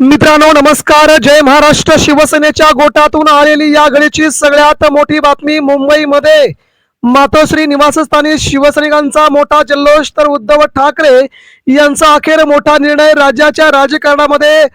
मित्रांनो नमस्कार. जय महाराष्ट्र. शिवसेनेच्या गोटातून आलेली या घडीची सगळ्यात मोठी बातमी. मुंबईमध्ये मातोश्री निवासस्थानी शिवसैनिकांचा मोठा जल्लोष, तर उद्धव ठाकरे यांचा अखेर मोठा निर्णय. राज्याच्या राजकारणामध्ये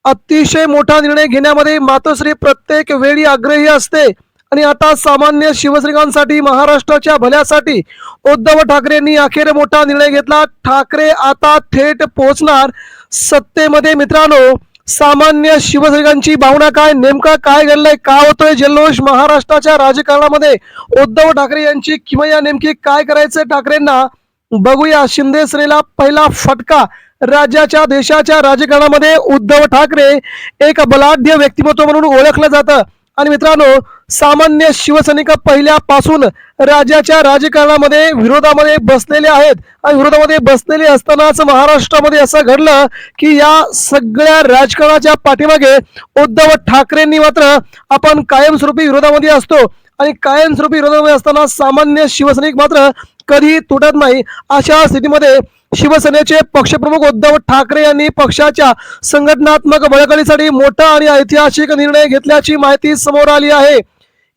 अतिशय मोठा निर्णय घेण्यामध्ये मातोश्री प्रत्येक वेळी आग्रही असते आणि आता सामान्य शिवसैनिकांसाठी, महाराष्ट्राच्या भल्यासाठी उद्धव ठाकरेंनी अखेर मोठा निर्णय घेतला. ठाकरे आता थेट पोहोचणार सत्तेमध्ये. मित्रांनो, सामान्य शिवसैनिकांची भावना काय, नेमका काय घडलंय, का होतोय जल्लोष महाराष्ट्राच्या राजकारणामध्ये, उद्धव ठाकरे यांची किमया नेमकी काय करायचं ठाकरेंना, बघूया. शिंदे सेनेला पहिला फटका. राज्याच्या देशाच्या राजकारणामध्ये उद्धव ठाकरे एक बलाढ्य व्यक्तिमत्व म्हणून ओळखलं जातं आणि मित्रांनो, सामान्य शिवसैनिक पहिल्यापासून राज्याच्या राजकारणामध्ये विरोधामध्ये बसलेले आहेत आणि विरोधामध्ये बसलेले असतानाच महाराष्ट्रामध्ये असं घडलं की या सगळ्या राजकारणाच्या पाठीमागे उद्धव ठाकरेंनी मात्र आपण कायमस्वरूपी विरोधामध्ये असतो आणि कायमस्वरूपी विरोधामध्ये असताना सामान्य शिवसैनिक मात्र कधी तुटत नाही. अशा स्थितीमध्ये शिवसेनेचे पक्षप्रमुख उद्धव ठाकरे यांनी पक्षाच्या संघटनात्मक बळकटीसाठी मोठा आणि ऐतिहासिक निर्णय घेतल्याची माहिती समोर आली आहे.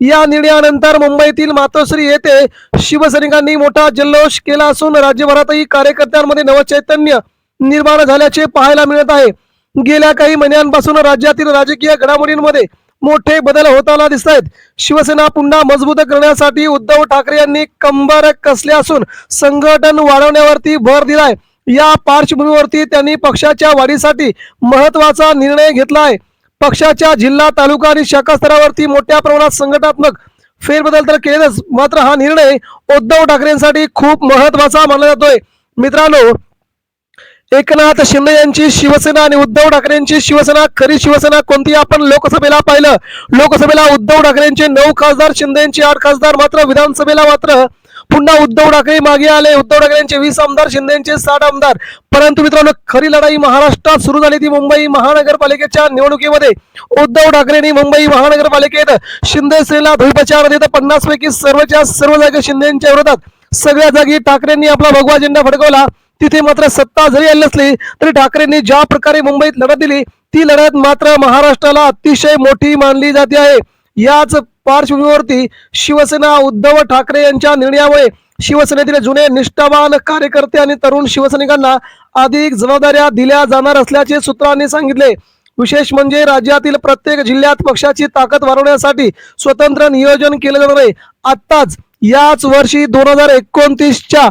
या निर्णयानंतर मुंबईतील मातोश्री येथे शिवसैनिकांनी मोठा जल्लोष केला असून राज्यभरातही कार्यकर्त्यांमध्ये नवचैतन्य निर्माण झाल्याचे पाहायला मिळत आहे. गेल्या काही महिन्यांपासून राज्यातील राजकीय घडामोडींमध्ये मोठे बदल होताना दिसत आहेत. शिवसेना पुन्हा मजबूत करण्यासाठी उद्धव ठाकरे यांनी कंबर कसले असून संघटन वाढवण्यावरती भर दिलाय. या पार्श्वभूमीवरती त्यांनी पक्षाच्या वाढीसाठी महत्वाचा निर्णय घेतला आहे. पक्षाच्या जिल्हा, तालुका आणि शाखा स्तरावरती मोठ्या प्रमाणात संघटनात्मक फेरबदल तर केलेच, मात्र हा निर्णय उद्धव ठाकरेंसाठी खूप महत्वाचा मानला जातोय. मित्रांनो, एकनाथ शिंदे यांची शिवसेना आणि उद्धव ठाकरेंची शिवसेना, खरी शिवसेना कोणती आपण लोकसभेला पाहिलं. लोकसभेला उद्धव ठाकरेंचे 9 खासदार, शिंदेचे 8 खासदार, मात्र विधानसभेला मात्र पुन्हा उद्धव ठाकरे मागे आले. उद्धव ठाकरेंचे 20 आमदार, शिंदेचे 60 आमदार. परंतु मित्रांनो, खरी लढाई महाराष्ट्रात सुरू झाली ती मुंबई महानगरपालिकेच्या निवडणुकीमध्ये. उद्धव ठाकरेंनी मुंबई महानगरपालिकेत शिंदे सेनेला धुळीपछाड देत 50 पैकी सर्वच्या सर्व जागा शिंदेच्या विरोधात सगळ्या जागी ठाकरेंनी आपला भगवा झेंडा फडकवला. तिथे मात्र सत्ता जरी आली नसली तरी ठाकरेंनी ज्या प्रकारे मुंबईत लढत दिली ती लढत मात्र महाराष्ट्राला अतिशय मोठी मानली जाते आहे. याच पार्श्वभूमीवरती शिवसेना उद्धव ठाकरे यांच्या निर्णयामुळे शिवसेनेतील जुने निष्ठावान कार्यकर्ते आणि तरुण शिवसैनिकांना अधिक जबाबदाऱ्या दिल्या जाणार असल्याचे सूत्रांनी सांगितले. विशेष म्हणजे राज्यातील प्रत्येक जिल्ह्यात पक्षाची ताकद वाढवण्यासाठी स्वतंत्र नियोजन केले जाणार आहे. आत्ताच याच वर्षी 2029च्या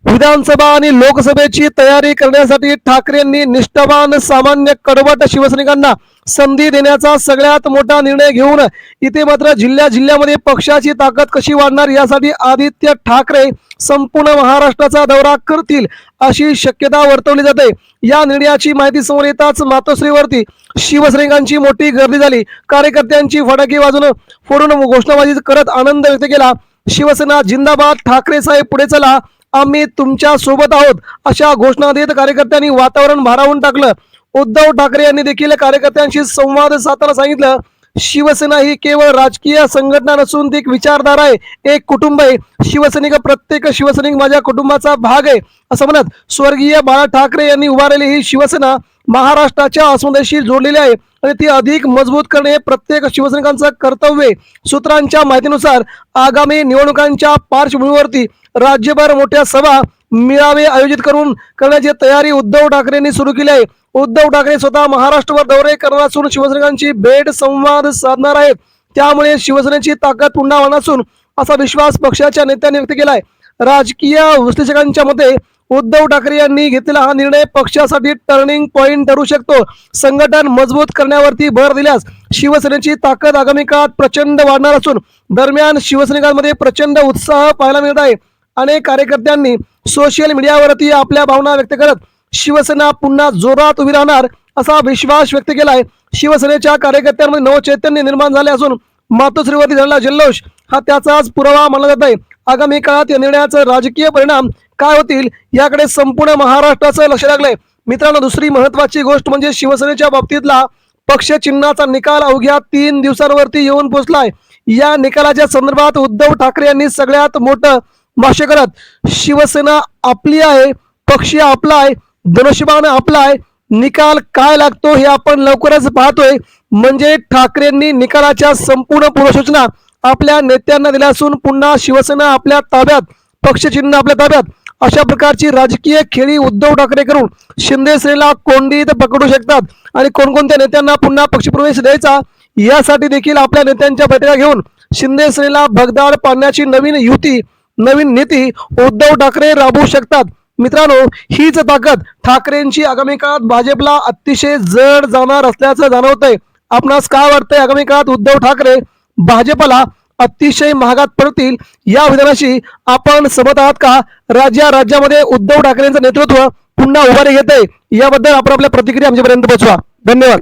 विधानसभा आणि लोकसभेची तयारी करण्यासाठी ठाकरेंनी निष्ठावान, सामान्य, कडवट शिवसैनिकांना संधी देण्याचा सगळ्यात मोठा निर्णय घेऊन इथे मात्र जिल्ह्यामध्ये पक्षाची ताकद कशी वाढणार यासाठी आदित्य ठाकरे संपूर्ण महाराष्ट्राचा दौरा करतील अशी शक्यता वर्तवली जाते. या निर्णयाची माहिती समोर येताच मातोश्रीवरती शिवसैनिकांची मोठी गर्दी झाली. कार्यकर्त्यांची फटाके वाजून फोडून घोषणाबाजी करत आनंद व्यक्त केला. शिवसेना जिंदाबाद, ठाकरे साहेब पुढे चला, आम्ही तुमच्या सोबत आहोत अशा घोषणा देत कार्यकर्त्यांनी वातावरण भारावून टाकलं. उद्धव ठाकरे यांनी देखील कार्यकर्त्यांशी संवाद साधताना सांगितलं, शिवसेना ही केवळ राजकीय संघटना नसून ती एक विचारधारा आहे, एक कुटुंब आहे. शिवसैनिक, प्रत्येक शिवसैनिक माझ्या कुटुंबाचा भाग आहे असं म्हणत स्वर्गीय बाळा ठाकरे यांनी उभारलेली ही शिवसेना महाराष्ट्राच्या अस्मितेशी जोडलेली आहे आणि ती अधिक मजबूत करणे प्रत्येक शिवसैनिकांचं कर्तव्य आहे. सूत्रांच्या माहितीनुसार आगामी निवडणुकांच्या पार्श्वभूमीवरती राज्यभर मोठ्या सभा, मेळावे आयोजित करण्याची तयारी उद्धव ठाकरेंनी सुरू केली आहे. उद्धव ठाकरे स्वतः महाराष्ट्रभर दौरे करणार असून शिवसैनिकांची भेट संवाद साधणार आहेत. त्यामुळे शिवसेनेची ताकद पुन्हा वाढणार असून असा विश्वास पक्षाच्या नेत्यांनी व्यक्त केला आहे. राजकीय विश्लेषकांच्या मते उद्धव ठाकरे यांनी घेतलेला हा निर्णय पक्षासाठी टर्निंग पॉइंट ठरू शकतो. संघटन मजबूत करण्यावरती भर दिल्यास शिवसेनेची ताकद आगामी काळात प्रचंड वाढणार असून दरम्यान शिवसैनिकांमध्ये प्रचंड उत्साह पाहायला मिळत आहे. अनेक कार्यकर्त्यांनी सोशल मीडियावरती आपल्या भावना व्यक्त करत शिवसेना पुन्हा जोरात उभी राहणार असा विश्वास व्यक्त केला आहे. शिवसेनेच्या कार्यकर्त्यांमध्ये नवचैतन्य निर्माण झाले असून मातोश्रीवरती झालेला जल्लोष हा त्याचाच पुरावा मानला जात आहे. आगामी काळात या निर्णयाचा राजकीय परिणाम काय होतील याकडे संपूर्ण महाराष्ट्राचं लक्ष लागलंय. मित्रांनो, दुसरी महत्वाची गोष्ट म्हणजे शिवसेनेच्या बाबतीतला पक्ष चिन्हाचा निकाल अवघ्या 3 दिवसांवरती येऊन पोहोचलाय. या निकालाच्या संदर्भात उद्धव ठाकरे यांनी सगळ्यात मोठं भाष्य करत शिवसेना आपली आहे, पक्ष आपला आहे, धनुष्यबाण आपला आहे, निकाल काय लागतो हे आपण लवकरच पाहतोय. म्हणजे ठाकरेंनी निकालाच्या संपूर्ण पूर्वसूचना आपल्या नेत्यांना दिल्या असून पुन्हा शिवसेना आपल्या ताब्यात, पक्षचिन्ह आपल्या ताब्यात, अशा प्रकारची राजकीय खेळी उद्धव ठाकरे करून शिंदे सेनेला कोंडीत पकडू शकतात. आणि कोणकोणत्या नेत्यांना पुन्हा पक्षप्रवेश द्यायचा यासाठी देखील आपल्या नेत्यांच्या बैठका घेऊन शिंदे सेनेला भगदाड पाडण्याची नवीन युती, नवीन नीती उद्धव ठाकरे राबवू शकतात. मित्रांनो, हीच ताकद ठाकरेंची आगामी काळात भाजपला अतिशय जड जाणार असल्याचं जाणवतंय. आपणास काय वाटतंय, आगामी काळात उद्धव ठाकरे भाजपला अतिशय महागात पडतील या विधानाशी आपण सहमत आहात का? राज्यामध्ये उद्धव ठाकरेंचं नेतृत्व पुन्हा उभारी घेत आहे, याबद्दल आपण आपल्या प्रतिक्रिया आमच्यापर्यंत पोहोचवा. धन्यवाद.